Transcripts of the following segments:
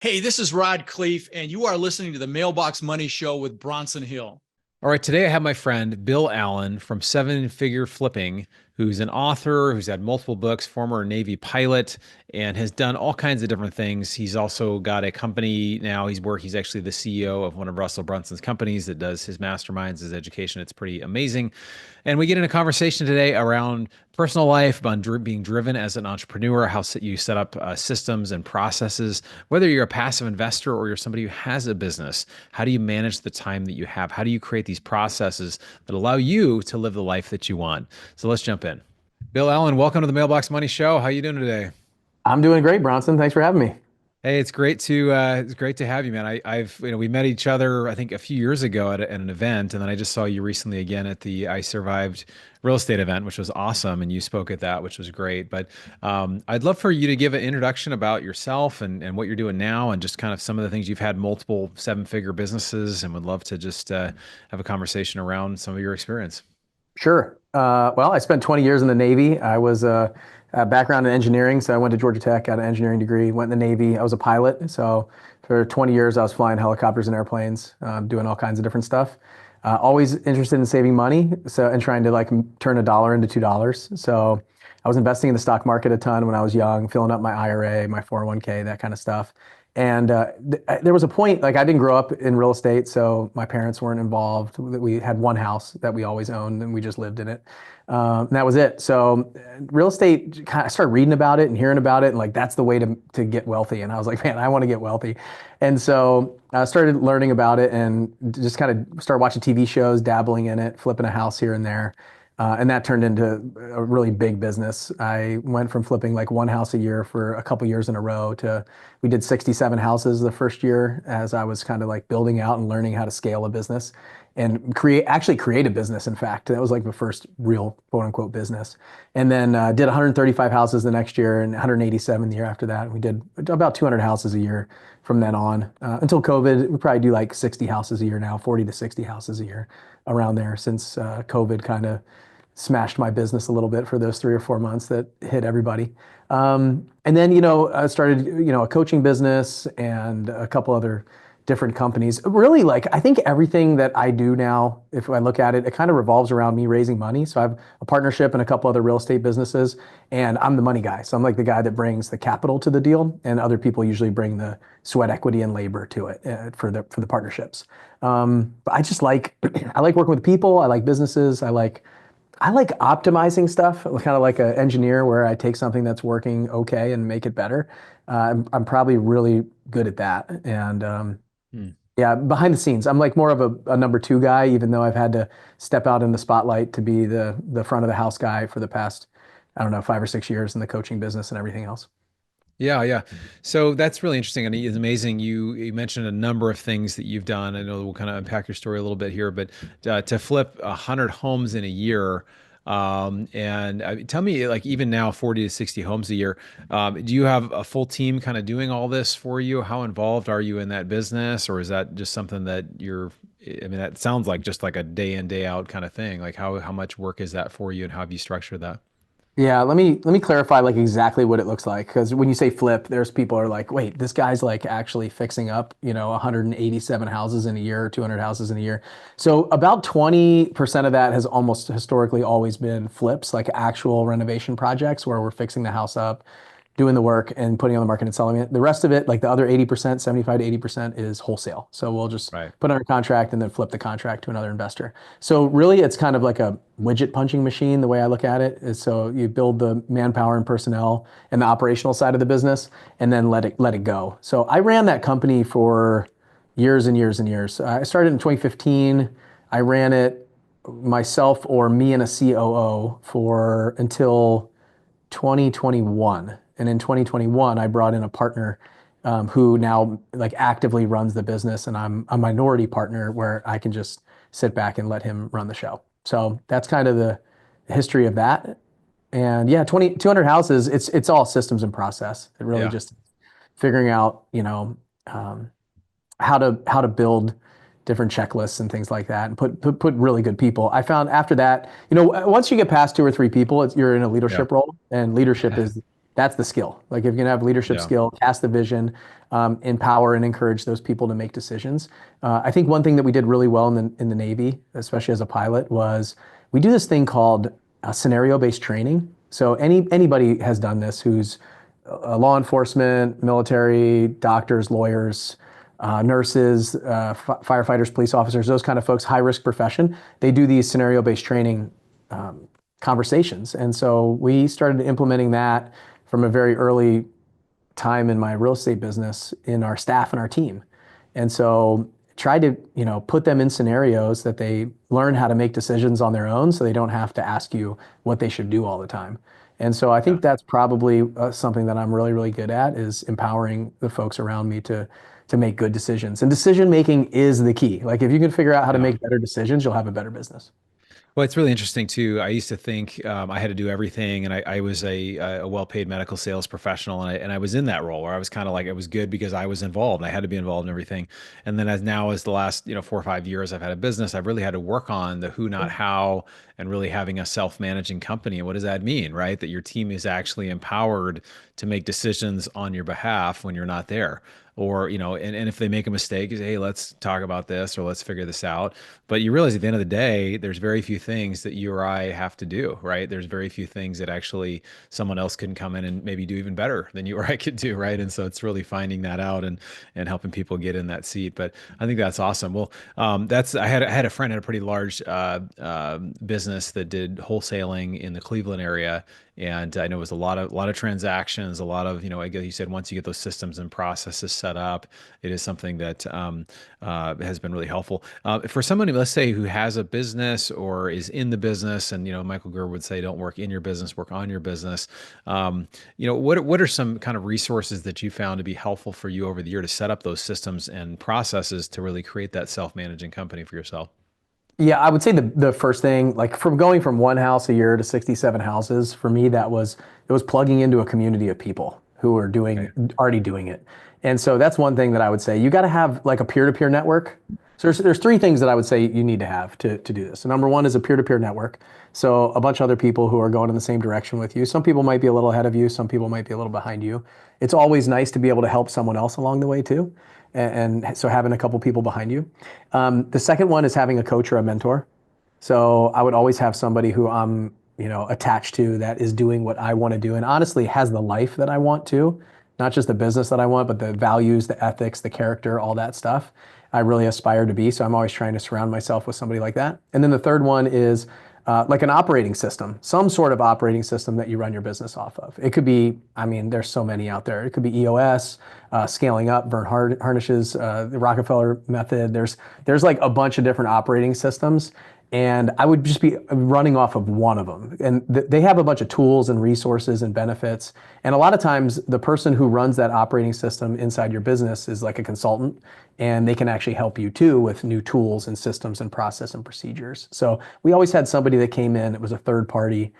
Hey, this is Rod Cleef, and you are listening to the Mailbox Money Show with Bronson Hill. All right, today I have my friend Bill Allen from Seven Figure Flipping, who's an author, who's had multiple books, former Navy pilot, and has done all kinds of different things. He's also got a company now. He's actually the CEO of one of Russell Brunson's companies that does his masterminds, his education. It's pretty amazing. And we get in a conversation today around personal life, on being driven as an entrepreneur, how you set up systems and processes, whether you're a passive investor or you're somebody who has a business. How do you manage the time that you have? How do you create these processes that allow you to live the life that you want? So let's jump in. Bill Allen, welcome to the Mailbox Money Show. How you doing today? I'm doing great, Bronson. Thanks for having me. Hey, it's great to have you, man. I've we met each other I think a few years ago at an event, and then I just saw you recently again at the I Survived real estate event, which was awesome, and you spoke at that, which was great. But I'd love for you to give an introduction about yourself and what you're doing now, and just kind of some of the things you've had multiple seven-figure businesses, and would love to just have a conversation around some of your experience. Sure. Well, I spent 20 years in the Navy. I was a background in engineering, so I went to Georgia Tech, got an engineering degree, went in the Navy. I was a pilot, so for 20 years I was flying helicopters and airplanes, doing all kinds of different stuff. Always interested in saving money, so and trying to turn a dollar into $2. So I was investing in the stock market a ton when I was young, filling up my IRA, my 401k, that kind of stuff. And there was a point, like I didn't grow up in real estate, so my parents weren't involved. We had one house that we always owned, and we just lived in it. And that was it. So real estate, I started reading about it and hearing about it, and like that's the way to get wealthy. And I was like, man, I want to get wealthy. And so I started learning about it and just kind of started watching TV shows, dabbling in it, flipping a house here and there. And that turned into a really big business. I went from flipping like one house a year for a couple years in a row to we did 67 houses the first year as I was kind of like building out and learning how to scale a business and create a business. In fact, that was like the first real quote unquote business. And then did 135 houses the next year and 187 the year after that. We did about 200 houses a year from then on until COVID. We probably do like 60 houses a year now, 40 to 60 houses a year around there since COVID kind of smashed my business a little bit for those 3 or 4 months that hit everybody. And then, I started, a coaching business and a couple other different companies. Really, like, I think everything that I do now, if I look at it, it kind of revolves around me raising money. So I have a partnership and a couple other real estate businesses, and I'm the money guy. So I'm like the guy that brings the capital to the deal, and other people usually bring the sweat equity and labor to it for the partnerships. But I just like, I like working with people. I like businesses. I like optimizing stuff, kind of like an engineer where I take something that's working okay and make it better. I'm probably really good at that. And Hmm. yeah, behind the scenes, I'm like more of a number two guy, even though I've had to step out in the spotlight to be the front of the house guy for the past, I don't know, 5 or 6 years in the coaching business and everything else. Yeah, yeah. So that's really interesting. And it's amazing. You mentioned a number of things that you've done. I know we'll kind of unpack your story a little bit here, but to flip 100 homes in a year, and tell me, like even now, 40 to 60 homes a year, do you have a full team kind of doing all this for you? How involved are you in that business, or is that just something that you're? I mean, that sounds like just like a day in, day out kind of thing. Like how much work is that for you, and how have you structured that? Yeah, let me clarify like exactly what it looks like because when you say flip, there's people are like, wait, this guy's like actually fixing up, 187 houses in a year, 200 houses in a year. So about 20% of that has almost historically always been flips, like actual renovation projects where we're fixing the house up, doing the work and putting it on the market and selling it. The rest of it, like the other 80%, 75 to 80% is wholesale. So we'll just Right. put under contract and then flip the contract to another investor. So really it's kind of like a widget punching machine. The way I look at it is so you build the manpower and personnel and the operational side of the business and then let it go. So I ran that company for years and years and years. I started in 2015. I ran it myself or me and a COO for until 2021. And in 2021, I brought in a partner who now like actively runs the business, and I'm a minority partner where I can just sit back and let him run the show. So that's kind of the history of that. And yeah, 200 houses, it's all systems and process. It really Yeah. just figuring out, um, how to build different checklists and things like that and put really good people. I found after that, once you get past two or three people, you're in a Yeah. leadership role, and leadership is That's the skill. Like if you can have leadership Yeah. skill, cast the vision, empower and encourage those people to make decisions. I think one thing that we did really well in the Navy, especially as a pilot, was we do this thing called scenario-based training. So anybody has done this who's law enforcement, military, doctors, lawyers, nurses, firefighters, police officers, those kind of folks, high risk profession. They do these scenario-based training conversations. And so we started implementing that from a very early time in my real estate business in our staff and our team. And so try to, put them in scenarios that they learn how to make decisions on their own so they don't have to ask you what they should do all the time. And so I Yeah. think that's probably something that I'm really, really good at is empowering the folks around me to make good decisions. And decision making is the key. Like if you can figure out how to Yeah. make better decisions, you'll have a better business. Well, it's really interesting too. I used to think I had to do everything, and I was a well-paid medical sales professional, and I was in that role where I was kind of like it was good because I was involved. I had to be involved in everything. And then as the last 4 or 5 years I've had a business, I've really had to work on the who, not how, and really having a self-managing company. And what does that mean, right? That your team is actually empowered to make decisions on your behalf when you're not there. Or, and if they make a mistake, you say, hey, let's talk about this or let's figure this out. But you realize at the end of the day, there's very few things that you or I have to do, right? There's very few things that actually someone else can come in and maybe do even better than you or I could do, right? And so it's really finding that out and helping people get in that seat. But I think that's awesome. Well, I had a friend had a pretty large business that did wholesaling in the Cleveland area. And I know it was a lot of transactions, a lot of, like you said, once you get those systems and processes set up, it is something that has been really helpful. For someone, let's say, who has a business or is in the business, and Michael Gerber would say, "Don't work in your business, work on your business." What are some kind of resources that you found to be helpful for you over the year to set up those systems and processes to really create that self-managing company for yourself? Yeah, I would say the first thing, like from going from one house a year to 67 houses, for me, it was plugging into a community of people who are Okay. already doing it. And so that's one thing that I would say. You got to have like a peer-to-peer network. So there's three things that I would say you need to have to do this. So number one is a peer-to-peer network. So a bunch of other people who are going in the same direction with you. Some people might be a little ahead of you. Some people might be a little behind you. It's always nice to be able to help someone else along the way too. And so having a couple people behind you. The second one is having a coach or a mentor. So I would always have somebody who I'm, attached to that is doing what I want to do and honestly has the life that I want to, not just the business that I want, but the values, the ethics, the character, all that stuff. I really aspire to be. So I'm always trying to surround myself with somebody like that. And then the third one is like an operating system, some sort of operating system that you run your business off of. It could be, I mean, there's so many out there. It could be EOS, scaling up, Vern Harnish's, the Rockefeller method. There's like a bunch of different operating systems. And I would just be running off of one of them. And they have a bunch of tools and resources and benefits. And a lot of times, the person who runs that operating system inside your business is like a consultant, and they can actually help you too with new tools and systems and process and procedures. So we always had somebody that came in, it was a third party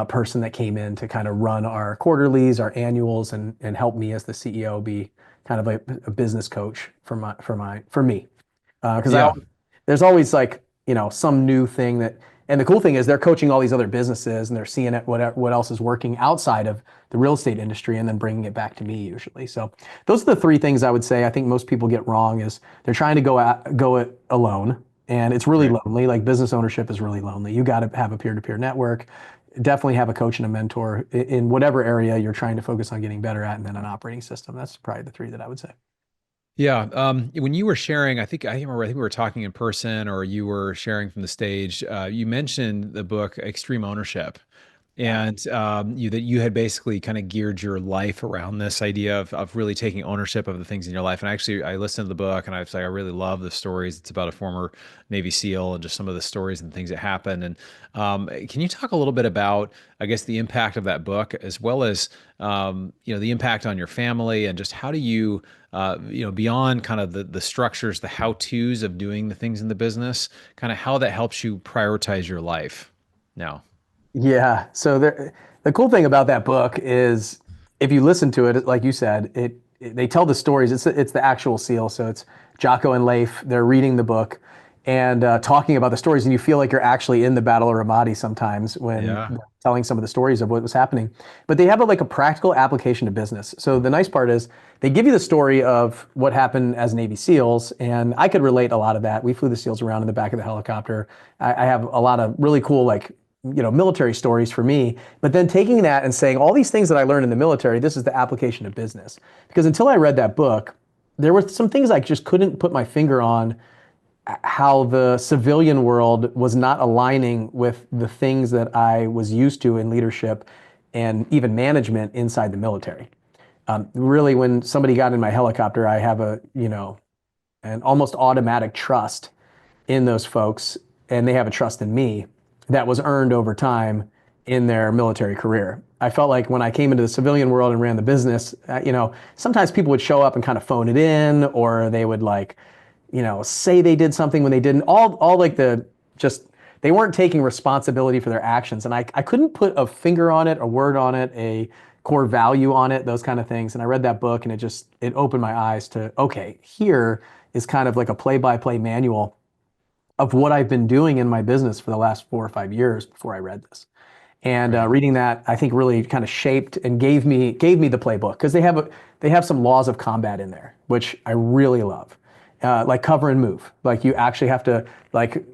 person that came in to kind of run our quarterlies, our annuals, and help me as the CEO be kind of a business coach for me. Because Yeah. there's always like, some new thing and the cool thing is they're coaching all these other businesses and they're seeing what else is working outside of the real estate industry and then bringing it back to me usually. So those are the three things I would say I think most people get wrong is they're trying to go it alone. And it's really Right. lonely. Like business ownership is really lonely. You got to have a peer-to-peer network, definitely have a coach and a mentor in whatever area you're trying to focus on getting better at, and then an operating system. That's probably the three that I would say. Yeah. When you were sharing, I think we were talking in person or you were sharing from the stage. You mentioned the book Extreme Ownership. Yeah. And that you had basically kind of geared your life around this idea of really taking ownership of the things in your life. And actually, I listened to the book, and I was like, I really love the stories. It's about a former Navy SEAL and just some of the stories and things that happened. And can you talk a little bit about, I guess, the impact of that book, as well as the impact on your family, and just how do you beyond kind of the structures, the how-tos of doing the things in the business, kind of how that helps you prioritize your life now? Yeah. So the cool thing about that book is if you listen to it, like you said, they tell the stories. It's the actual SEAL. So it's Jocko and Leif. They're reading the book and talking about the stories, and you feel like you're actually in the Battle of Ramadi sometimes when Yeah. telling some of the stories of what was happening. But they have like a practical application to business. So the nice part is they give you the story of what happened as Navy SEALs, and I could relate a lot of that. We flew the SEALs around in the back of the helicopter. I have a lot of really cool like military stories for me, but then taking that and saying all these things that I learned in the military, this is the application of business. Because until I read that book, there were some things I just couldn't put my finger on how the civilian world was not aligning with the things that I was used to in leadership and even management inside the military. Really, when somebody got in my helicopter, I have an almost automatic trust in those folks, and they have a trust in me that was earned over time in their military career. I felt like when I came into the civilian world and ran the business, sometimes people would show up and kind of phone it in, or they would like, say they did something when they didn't. All like they weren't taking responsibility for their actions, and I couldn't put a finger on it, a word on it, a core value on it, those kind of things. And I read that book, and it opened my eyes to, okay, here is kind of like a play-by-play manual of what I've been doing in my business for the last 4 or 5 years before I read this. And reading that, I think really kind of shaped and gave me the playbook, because they have some laws of combat in there, which I really love, like cover and move. Like you actually have to like.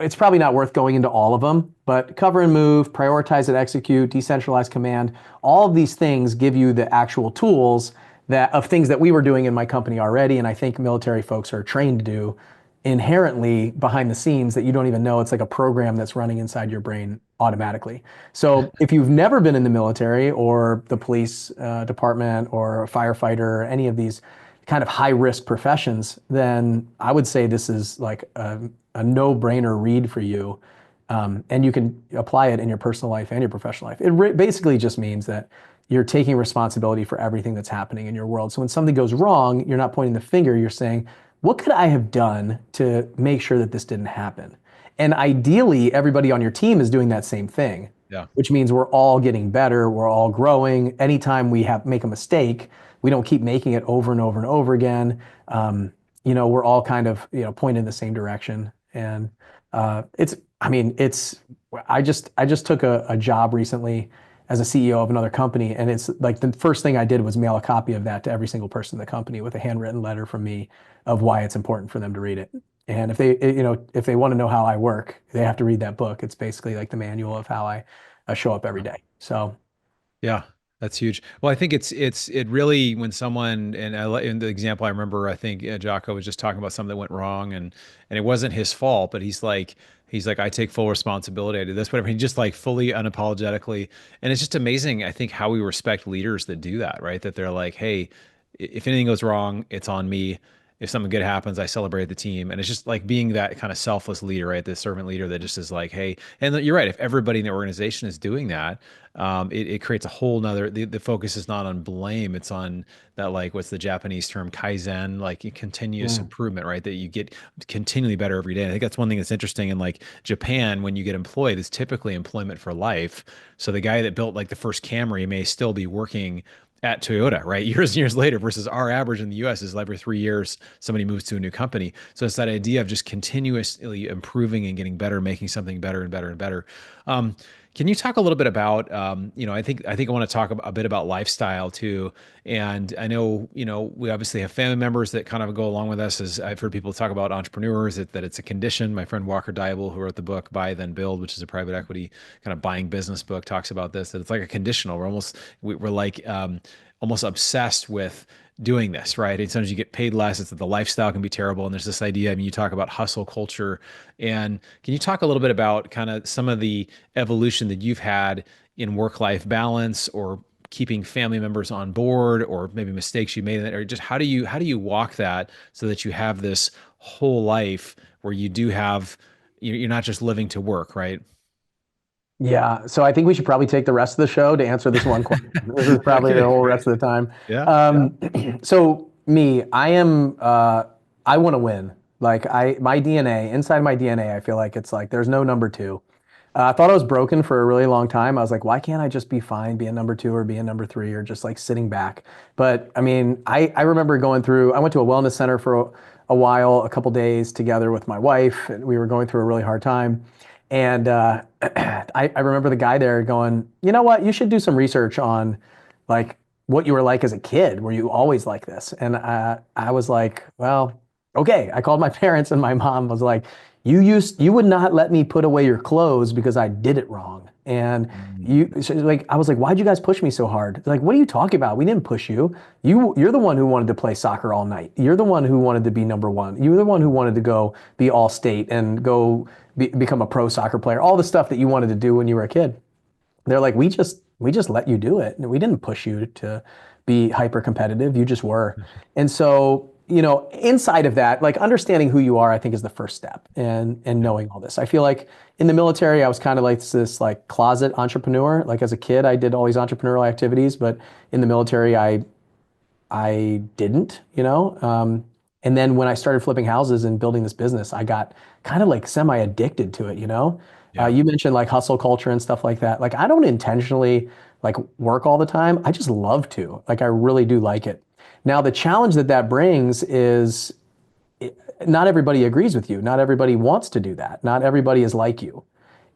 It's probably not worth going into all of them, but cover and move, prioritize and execute, decentralized command, all of these things give you the actual tools of things that we were doing in my company already, and I think military folks are trained to do inherently behind the scenes that you don't even know. It's like a program that's running inside your brain automatically. So if you've never been in the military or the police department or a firefighter or any of these kind of high risk professions, then I would say this is like a no-brainer read for you. And you can apply it in your personal life and your professional life. It basically just means that you're taking responsibility for everything that's happening in your world. So when something goes wrong, you're not pointing the finger, you're saying, what could I have done to make sure that this didn't happen? And ideally, everybody on your team is doing that same thing, which means we're all getting better, we're all growing. Anytime we make a mistake, we don't keep making it over and over and over again. We're all kind of pointing in the same direction. And I just took a job recently as a CEO of another company, and it's like the first thing I did was mail a copy of that to every single person in the company with a handwritten letter from me of why it's important for them to read it. And if they want to know how I work, they have to read that book. It's basically like the manual of how I show up every day. So Yeah, that's huge. Well, I think it really, when someone, and in the example I remember, I think Jocko was just talking about something that went wrong, and it wasn't his fault, but he's like, I take full responsibility. I did this, whatever. He just like fully unapologetically. And it's just amazing, I think, how we respect leaders that do that, right? That they're like, hey, if anything goes wrong, it's on me. If something good happens, I celebrate the team. And it's just like being that kind of selfless leader, right? The servant leader that just is like, hey, and you're right. If everybody in the organization is doing that, it creates a whole nother, the focus is not on blame. It's on that, like, what's the Japanese term, Kaizen, like continuous improvement, right? That you get continually better every day. And I think that's one thing that's interesting in like Japan. When you get employed, it's typically employment for life. So the guy that built like the first Camry may still be working at Toyota, right? Years and years later, versus our average in the US is every 3 years, somebody moves to a new company. So it's that idea of just continuously improving and getting better, making something better and better and better. Can you talk a little bit about, I think I want to talk a bit about lifestyle too. And I know, we obviously have family members that kind of go along with us. As I've heard people talk about entrepreneurs, that it's a condition. My friend Walker Dybel, who wrote the book Buy Then Build, which is a private equity kind of buying business book, talks about this, that it's like a conditional. We're like almost obsessed with doing this, right? And sometimes you get paid less. It's that the lifestyle can be terrible. And there's this idea, you talk about hustle culture. And can you talk a little bit about kind of some of the evolution that you've had in work-life balance, or keeping family members on board, or maybe mistakes you made in it, or just how do you walk that so that you have this whole life where you do have, you're not just living to work, right? yeah, so I think we should probably take the rest of the show to answer this one question. This is probably Okay, the whole great. rest of the time. Yeah. So me, I want to win. Like my DNA, inside my DNA, I feel like it's like there's no number two. I thought I was broken for a really long time. I was like, why can't I just be fine being number two or being number three, or just like sitting back? But I mean, I remember I went to a wellness center for a while, a couple days together with my wife, and we were going through a really hard time. And I remember the guy there going, you know what, you should do some research on like what you were like as a kid. Were you always like this? And I was like, well, okay. I called my parents and my mom was like, you would not let me put away your clothes because I did it wrong. And so like, I was like, why'd you guys push me so hard? They're like, what are you talking about? We didn't push you. You're the one who wanted to play soccer all night. You're the one who wanted to be number one. You're the one who wanted to go be all state and go become a pro soccer player, all the stuff that you wanted to do when you were a kid. They're like, we just let you do it. We didn't push you to be hyper competitive. You just were. And so, inside of that, like understanding who you are, I think is the first step and knowing all this. I feel like in the military, I was kind of like this like closet entrepreneur. Like as a kid, I did all these entrepreneurial activities, but in the military, I didn't, and then when I started flipping houses and building this business, I got kind of like semi addicted to it. Yeah. You mentioned like hustle culture and stuff like that. Like I don't intentionally like work all the time. I just love to. Like I really do like it. Now the challenge that brings is not everybody agrees with you. Not everybody wants to do that. Not everybody is like you.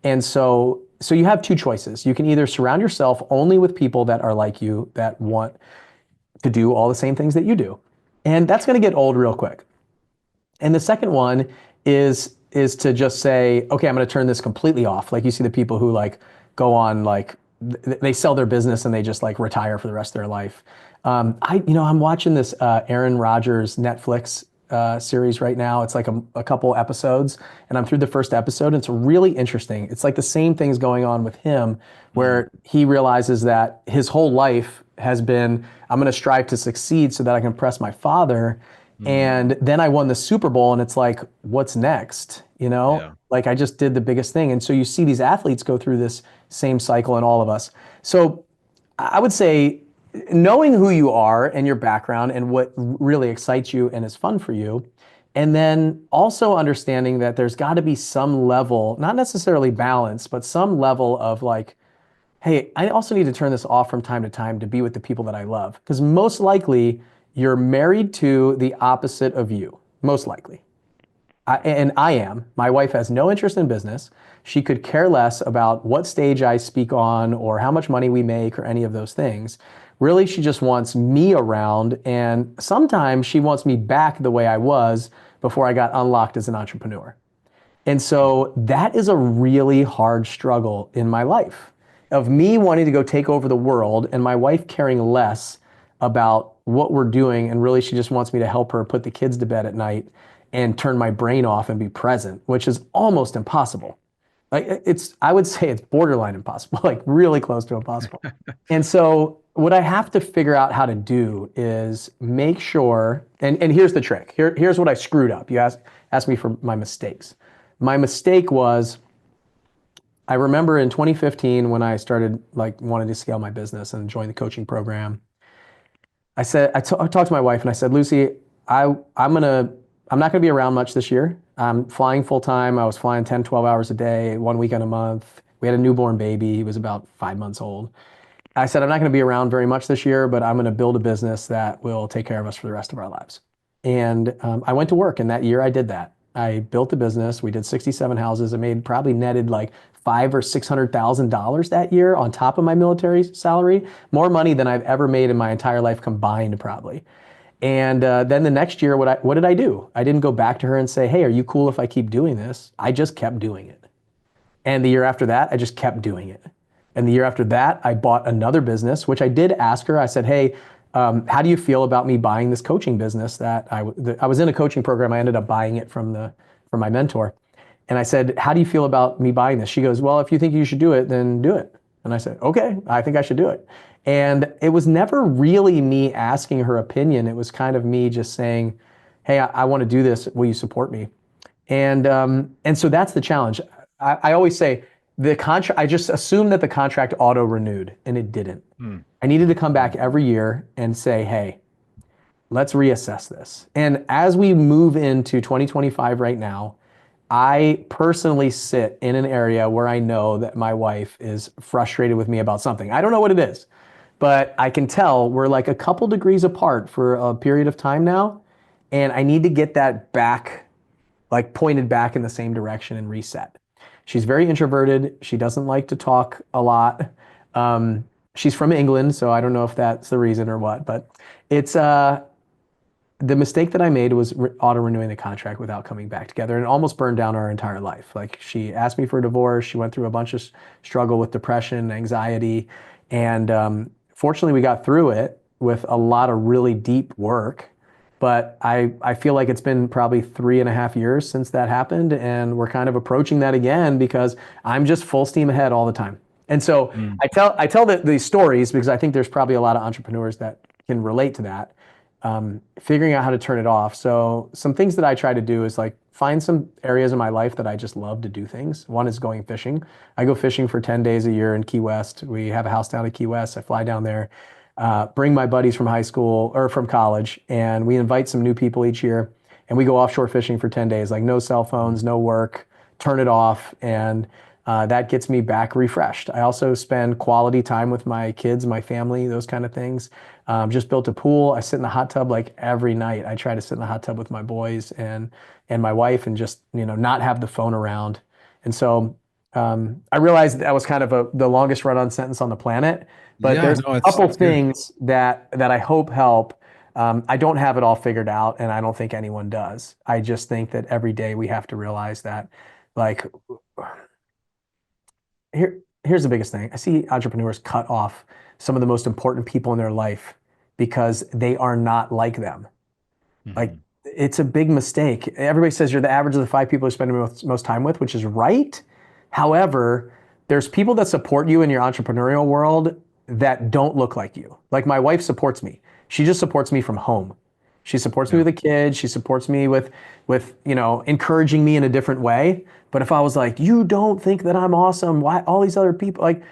And so you have two choices. You can either surround yourself only with people that are like you, that want to do all the same things that you do. And that's going to get old real quick. And the second one is to just say, okay, I'm going to turn this completely off. Like you see the people who like go on like they sell their business and they just like retire for the rest of their life. I'm watching this Aaron Rodgers Netflix series right now. It's like a couple episodes, and I'm through the first episode. And it's really interesting. It's like the same things going on with him, where he realizes that his whole life has been, I'm going to strive to succeed so that I can impress my father. And then I won the Super Bowl, and it's like, what's next? Yeah. Like I just did the biggest thing. And so you see these athletes go through this same cycle in all of us. So I would say knowing who you are and your background and what really excites you and is fun for you. And then also understanding that there's got to be some level, not necessarily balance, but some level of like, hey, I also need to turn this off from time to time to be with the people that I love. Because most likely you're married to the opposite of you, most likely. And I am. My wife has no interest in business. She could care less about what stage I speak on or how much money we make or any of those things. Really, she just wants me around. And sometimes she wants me back the way I was before I got unlocked as an entrepreneur. And so that is a really hard struggle in my life of me wanting to go take over the world and my wife caring less about what we're doing. And really, she just wants me to help her put the kids to bed at night and turn my brain off and be present, which is almost impossible. Like I would say it's borderline impossible, like really close to impossible. And so what I have to figure out how to do is make sure, and here's the trick. Here's what I screwed up. You asked me for my mistakes. My mistake was, I remember in 2015 when I started like wanting to scale my business and join the coaching program. I talked to my wife and I said, Lucy, I'm not gonna be around much this year. I'm flying full time. I was flying 10, 12 hours a day, 1 weekend a month. We had a newborn baby. He was about 5 months old. I said, I'm not gonna be around very much this year, but I'm gonna build a business that will take care of us for the rest of our lives. And I went to work, and that year I did that. I built a business. We did 67 houses. I probably netted like $500,000 or $600,000 that year on top of my military salary, more money than I've ever made in my entire life combined, probably. And then the next year, what did I do? I didn't go back to her and say, hey, are you cool if I keep doing this? I just kept doing it. And the year after that, I just kept doing it. And the year after that, I bought another business, which I did ask her. I said, hey, how do you feel about me buying this coaching business that I was in a coaching program. I ended up buying it from my mentor. And I said, how do you feel about me buying this? She goes, well, if you think you should do it, then do it. And I said, okay, I think I should do it. And it was never really me asking her opinion. It was kind of me just saying, hey, I want to do this. Will you support me? And so that's the challenge. I always say the contract, I just assumed that the contract auto renewed, and it didn't. I needed to come back every year and say, hey, let's reassess this. And as we move into 2025 right now, I personally sit in an area where I know that my wife is frustrated with me about something. I don't know what it is, but I can tell we're like a couple degrees apart for a period of time now. And I need to get that back, like pointed back in the same direction and reset. She's very introverted. She doesn't like to talk a lot. She's from England, so I don't know if that's the reason or what, but it's the mistake that I made was auto renewing the contract without coming back together, and it almost burned down our entire life. Like, she asked me for a divorce. She went through a bunch of struggle with depression, anxiety, and fortunately we got through it with a lot of really deep work. But I feel like it's been probably 3.5 years since that happened, and we're kind of approaching that again because I'm just full steam ahead all the time. And so Mm. I tell these stories because I think there's probably a lot of entrepreneurs that can relate to that, figuring out how to turn it off. So some things that I try to do is like find some areas in my life that I just love to do things. One is going fishing. I go fishing for 10 days a year in Key West. We have a house down in Key West. I fly down there, bring my buddies from high school or from college, and we invite some new people each year. And we go offshore fishing for 10 days, like no cell phones, no work, turn it off. And that gets me back refreshed. I also spend quality time with my kids, my family, those kind of things. Just built a pool. I sit in the hot tub like every night. I try to sit in the hot tub with my boys and my wife, and just, not have the phone around. And so I realized that was kind of the longest run-on sentence on the planet, but Yeah, there's no, a it's couple it's good. things that I hope help. I don't have it all figured out, and I don't think anyone does. I just think that every day we have to realize that, like, here's the biggest thing. I see entrepreneurs cut off some of the most important people in their life because they are not like them. Like, Mhm. it's a big mistake. Everybody says you're the average of the 5 people you spend the most time with, which is right. However, there's people that support you in your entrepreneurial world that don't look like you. Like, my wife supports me. She just supports me from home. She supports me Yeah. with a kid. She supports me with encouraging me in a different way. But if I was like, you don't think that I'm awesome, why all these other people, like,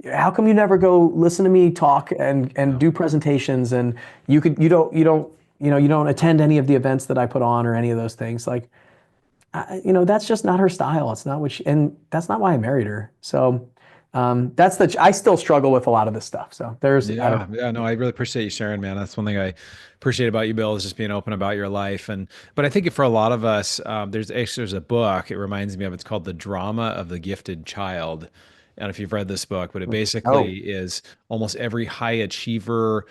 how come you never go listen to me talk and Yeah. do presentations, and you don't attend any of the events that I put on or any of those things? Like, that's just not her style. It's not what she, and that's not why I married her. So I still struggle with a lot of this stuff. So I don't Yeah, yeah, no, I really appreciate you sharing, man. That's one thing I appreciate about you, Bill, is just being open about your life. But I think for a lot of us, there's a book. It reminds me of. It's called The Drama of the Gifted Child. I don't know if you've read this book, but it know. basically is almost every high achiever,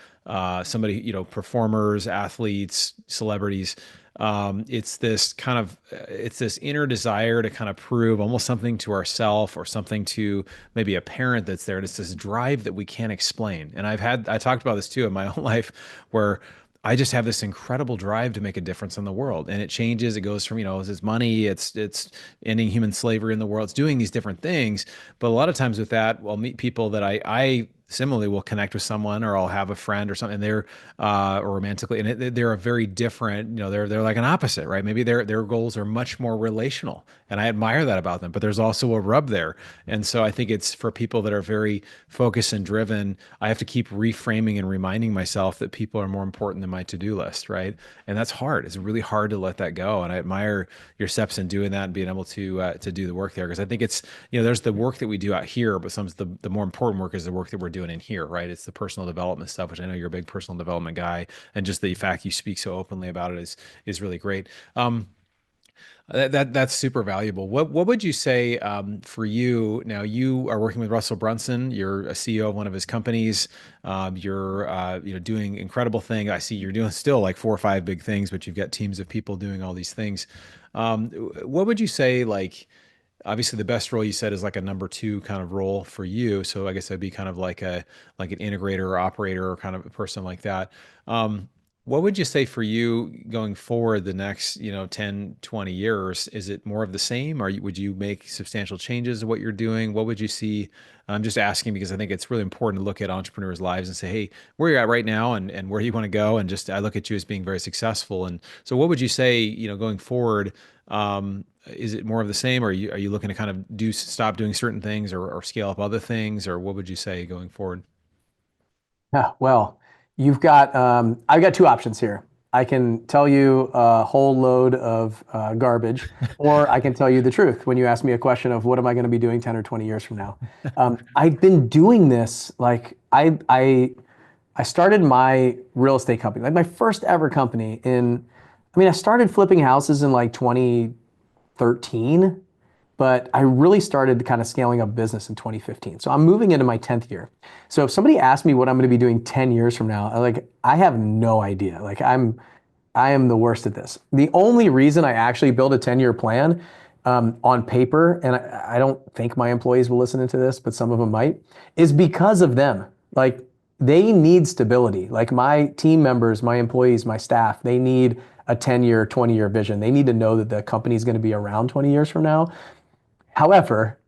somebody, performers, athletes, celebrities. It's this inner desire to kind of prove almost something to ourself or something to maybe a parent that's there. And it's this drive that we can't explain. And I talked about this too in my own life, where I just have this incredible drive to make a difference in the world. And it changes. It goes from, it's money, it's ending human slavery in the world. It's doing these different things. But a lot of times with that, I'll meet people that I similarly will connect with someone, or I'll have a friend or something, and they're or romantically, and they're a very different, they're like an opposite, right? Maybe their goals are much more relational, and I admire that about them. But there's also a rub there, and so I think it's for people that are very focused and driven. I have to keep reframing and reminding myself that people are more important than my to-do list, right? And that's hard. It's really hard to let that go. And I admire your steps in doing that and being able to do the work there, because I think it's, there's the work that we do out here, but some of the more important work is the work that we're doing in here, right? It's the personal development stuff, which I know you're a big personal development guy, and just the fact you speak so openly about it is really great. That's super valuable. What would you say, for you now? You are working with Russell Brunson. You're a CEO of one of his companies. You're doing incredible thing. I see you're doing still like 4 or 5 big things, but you've got teams of people doing all these things. What would you say, like? Obviously the best role you said is like a number two kind of role for you. So I guess that'd be kind of like an integrator or operator or kind of a person like that. What would you say for you going forward the next, 10, 20 years? Is it more of the same? Would you make substantial changes to what you're doing? What would you see? I'm just asking because I think it's really important to look at entrepreneurs' lives and say, hey, where you're at right now, and where you want to go. And just, I look at you as being very successful. And so what would you say, going forward? Is it more of the same, or are you looking to kind of stop doing certain things, or scale up other things, or what would you say going forward? Yeah, well, I've got two options here. I can tell you a whole load of garbage, or I can tell you the truth when you ask me a question of what am I going to be doing 10 or 20 years from now. I've been doing this, like, I started my real estate company, like my first ever company I started flipping houses in like 2013. but I really started kind of scaling up business in 2015. So I'm moving into my 10th year. So if somebody asked me what I'm going to be doing 10 years from now, I have no idea. I am the worst at this. The only reason I actually build a 10-year plan on paper, and I don't think my employees will listen to this, but some of them might, is because of them. Like they need stability. Like my team members, my employees, my staff, they need a 10-year, 20-year vision. They need to know that the company is going to be around 20 years from now. However,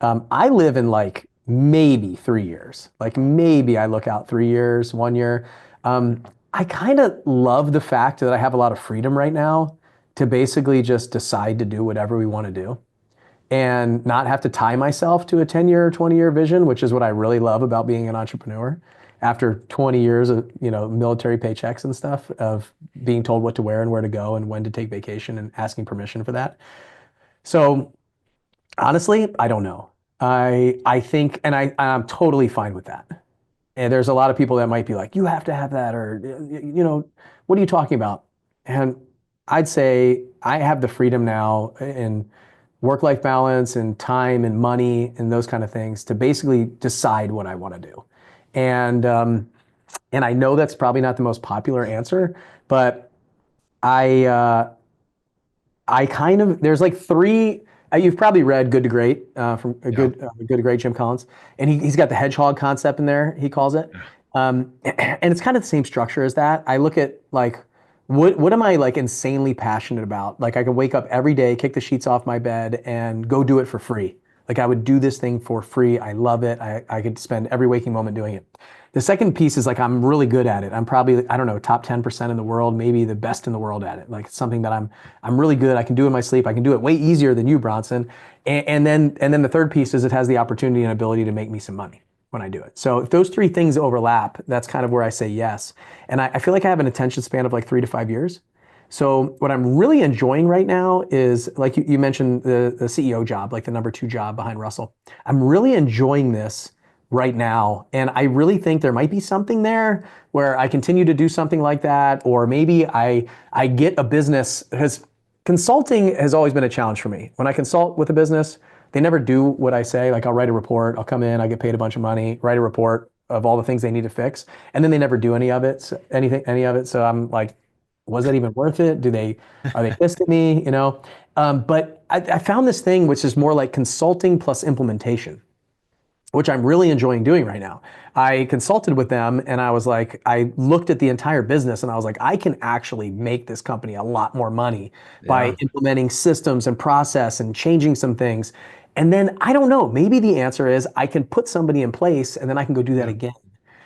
I live in like maybe 3 years. Like maybe I look out 3 years, 1 year. Um, I kind of love the fact that I have a lot of freedom right now to basically just decide to do whatever we want to do and not have to tie myself to a 10-year or 20-year vision, which is what I really love about being an entrepreneur. After 20 years of, military paychecks and stuff, of being told what to wear and where to go and when to take vacation and asking permission for that. So honestly, I don't know. I think, and I'm totally fine with that. And there's a lot of people that might be like, you have to have that, or, what are you talking about? And I'd say I have the freedom now in work-life balance and time and money and those kind of things to basically decide what I want to do. And I know that's probably not the most popular answer, but I kind of, there's like three. You've probably read Good to Great from Yeah. Good to Great, Jim Collins, and he's got the hedgehog concept in there. He calls it, and it's kind of the same structure as that. I look at like what am I like insanely passionate about? Like I could wake up every day, kick the sheets off my bed, and go do it for free. Like I would do this thing for free. I love it. I could spend every waking moment doing it. The second piece is like I'm really good at it. I'm probably, I don't know, top 10% in the world, maybe the best in the world at it. Like it's something that I'm really good. I can do it in my sleep. I can do it way easier than you, Bronson. And then the third piece is it has the opportunity and ability to make me some money when I do it. So if those three things overlap, that's kind of where I say yes. And I feel like I have an attention span of like 3 to 5 years. So what I'm really enjoying right now is like you mentioned the CEO job, like the number 2 job behind Russell. I'm really enjoying this right now. And I really think there might be something there where I continue to do something like that, or maybe I get a business, because consulting has always been a challenge for me. When I consult with a business, they never do what I say. Like I'll write a report, I'll come in, I get paid a bunch of money, write a report of all the things they need to fix, and then they never do any of it. Any of it. So I'm like, was that even worth it? Are they pissed at me? But I found this thing which is more like consulting plus implementation, which I'm really enjoying doing right now. I consulted with them and I was like, I looked at the entire business and I was like, I can actually make this company a lot more money by Yeah. implementing systems and process and changing some things. And then I don't know, maybe the answer is I can put somebody in place and then I can go do that Yeah. again.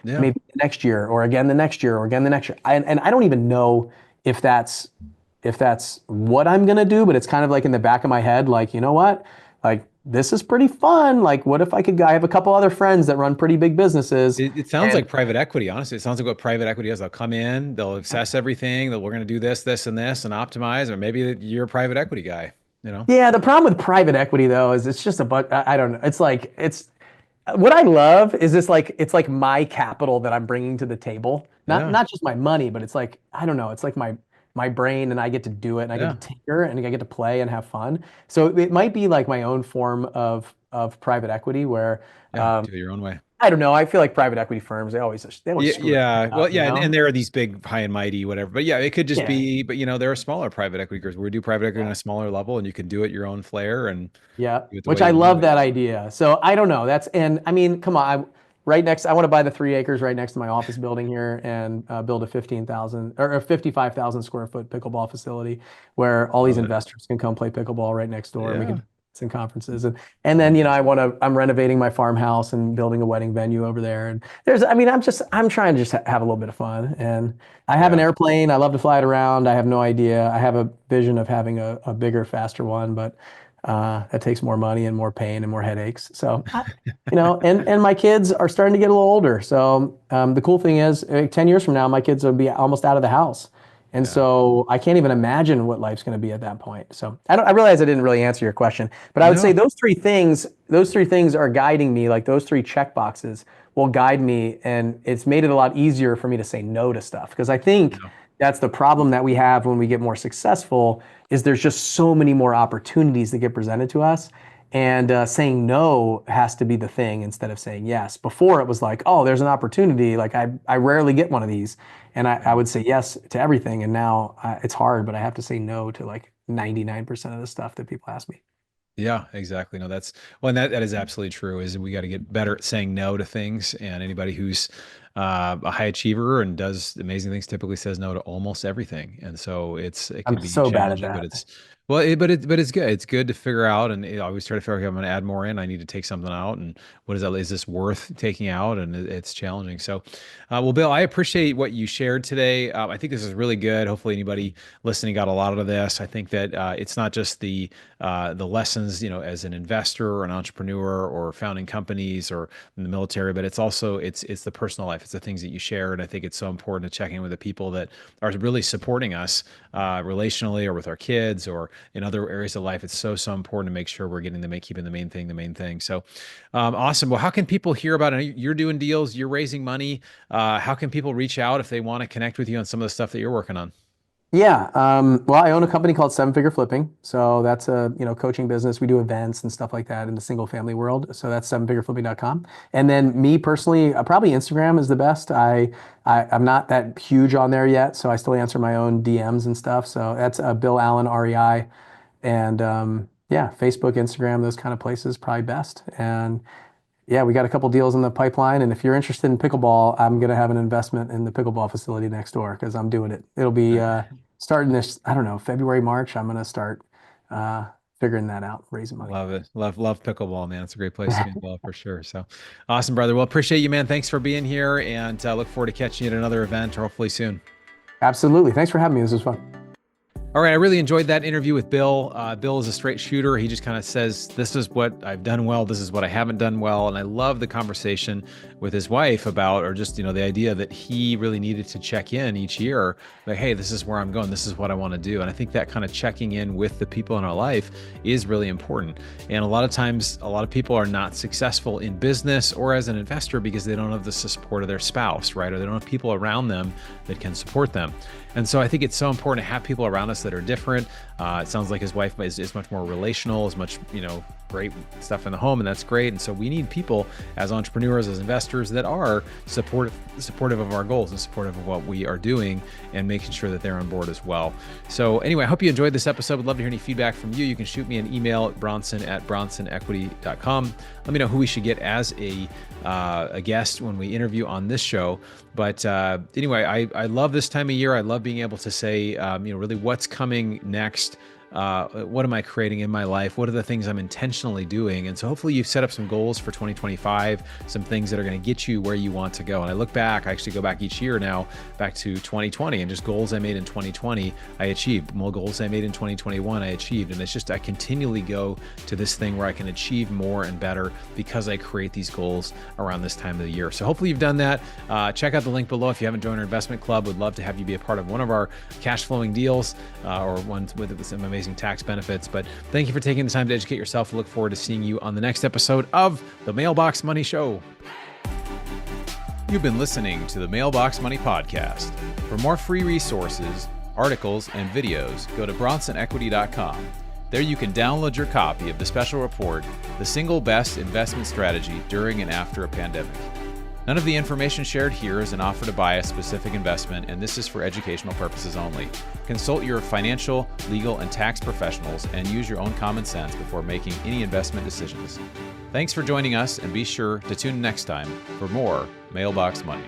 Yeah. Maybe the next year or again the next year or again the next year. And I don't even know if that's what I'm gonna do, but it's kind of like in the back of my head, like, you know what? Like this is pretty fun. Like what if I have a couple other friends that run pretty big businesses. It sounds And like private equity, honestly. It sounds like what private equity is. They'll come in, they'll assess everything, that we're going to do this, this, and this, and optimize, or maybe you're a private equity guy, you know? yeah, the problem with private equity though is it's just a but I don't know. It's like it's what I love is this like it's like my capital that I'm bringing to the table. Not Yeah. not just my money, but it's like I don't know. It's like my brain and I get to do it and I Yeah. get to tinker and I get to play and have fun. So it might be like my own form of private equity where Yeah. Do it your own way. I don't know. I feel like private equity firms they always Yeah, screw yeah. it Well, up, you yeah, and know? there are these big high and mighty, whatever. But yeah, it could just Yeah. be, but there are smaller private equity groups where we do private equity on Yeah. a smaller level and you can do it your own flair and Yeah, do it the way which I you want love to. that idea. So I don't know. And I mean, come on. I want to buy the 3 acres right next to my office building here and build a 15,000 or a 55,000 square foot pickleball facility where all these Love it. investors can come play pickleball right next door and we can Yeah. do some conferences. And then, Love it. I'm renovating my farmhouse and building a wedding venue over there. And I'm trying to just have a little bit of fun. And I have an Yeah. airplane. I love to fly it around. I have no idea. I have a vision of having a bigger, faster one, but that takes more money and more pain and more headaches. So, and my kids are starting to get a little older. So the cool thing is, 10 years from now, my kids will be almost out of the house. And Yeah. so I can't even imagine what life's going to be at that point. So I realize I didn't really answer your question, but I would say No. those three things are guiding me. Like those three check boxes will guide me. And it's made it a lot easier for me to say no to stuff. Because I think No. That's the problem that we have when we get more successful is there's just so many more opportunities that get presented to us. And saying no has to be the thing instead of saying yes. Before it was like, oh, there's an opportunity. Like I rarely get one of these. And I would say yes to everything. And now it's hard, but I have to say no to like 99% of the stuff that people ask me. Yeah, exactly. No, that's well, and that is absolutely true. Is we got to get better at saying no to things. And anybody who's a high achiever and does amazing things typically says no to almost everything. And so it I'm can be so bad at challenging, but that. it's well, but it's good. It's good to figure out, and I always try to figure out, okay, I'm going to add more in. I need to take something out, and what is that? Is this worth taking out? And it's challenging. So, well, Bill, I appreciate what you shared today. I think this is really good. Hopefully, anybody listening got a lot out of this. I think that it's not just the lessons, as an investor or an entrepreneur or founding companies or in the military, but it's also it's the personal life. It's the things that you share, and I think it's so important to check in with the people that are really supporting us relationally or with our kids or in other areas of life. It's so important to make sure we're keeping the main thing. So awesome. Well, how can people hear about it? You're doing deals, you're raising money. How can people reach out if they want to connect with you on some of the stuff that you're working on? Yeah. Well, I own a company called Seven Figure Flipping. So that's a, coaching business. We do events and stuff like that in the single family world. So that's sevenfigureflipping.com. And then me personally, probably Instagram is the best. I'm not that huge on there yet. So I still answer my own DMs and stuff. So that's Bill Allen, REI. And yeah, Facebook, Instagram, those kind of places, probably best. And yeah, we got a couple deals in the pipeline. And if you're interested in pickleball, I'm going to have an investment in the pickleball facility next door because I'm doing it. It'll be starting this, I don't know, February, March. I'm going to start uh, figuring that out, raising money. Love it. Love pickleball, man. It's a great place to be involved for sure. So awesome, brother. Well, appreciate you, man. Thanks for being here, and look forward to catching you at another event or hopefully soon. Absolutely. Thanks for having me. This was fun. All right, I really enjoyed that interview with Bill. Bill is a straight shooter. He just kind of says, this is what I've done well. This is what I haven't done well. And I love the conversation with his wife about, or just, the idea that he really needed to check in each year. Like, hey, this is where I'm going. This is what I want to do. And I think that kind of checking in with the people in our life is really important. And a lot of times, a lot of people are not successful in business or as an investor because they don't have the support of their spouse, right? Or they don't have people around them that can support them. And so I think it's so important to have people around us that are different. It sounds like his wife is much more relational, is much, great stuff in the home, and that's great. And so we need people as entrepreneurs, as investors that are supportive of our goals and supportive of what we are doing and making sure that they're on board as well. So anyway, I hope you enjoyed this episode. Would love to hear any feedback from you. You can shoot me an email at bronson@bronsonequity.com. Let me know who we should get as a guest when we interview on this show. But anyway, I love this time of year. I love being able to say, really what's coming next. What am I creating in my life? What are the things I'm intentionally doing? And so hopefully you've set up some goals for 2025, some things that are going to get you where you want to go. And I look back, I actually go back each year now, back to 2020, and just goals I made in 2020, I achieved. More goals I made in 2021, I achieved. And it's just, I continually go to this thing where I can achieve more and better because I create these goals around this time of the year. So hopefully you've done that. Check out the link below if you haven't joined our investment club. Would love to have you be a part of one of our cash flowing deals or ones with some amazing tax benefits. But thank you for taking the time to educate yourself. I look forward to seeing you on the next episode of the Mailbox Money Show. You've been listening to the Mailbox Money Podcast. For more free resources, articles, and videos, go to bronsonequity.com. There you can download your copy of the special report, The Single Best Investment Strategy During and After a Pandemic. None of the information shared here is an offer to buy a specific investment, and this is for educational purposes only. Consult your financial, legal, and tax professionals and use your own common sense before making any investment decisions. Thanks for joining us, and be sure to tune in next time for more Mailbox Money.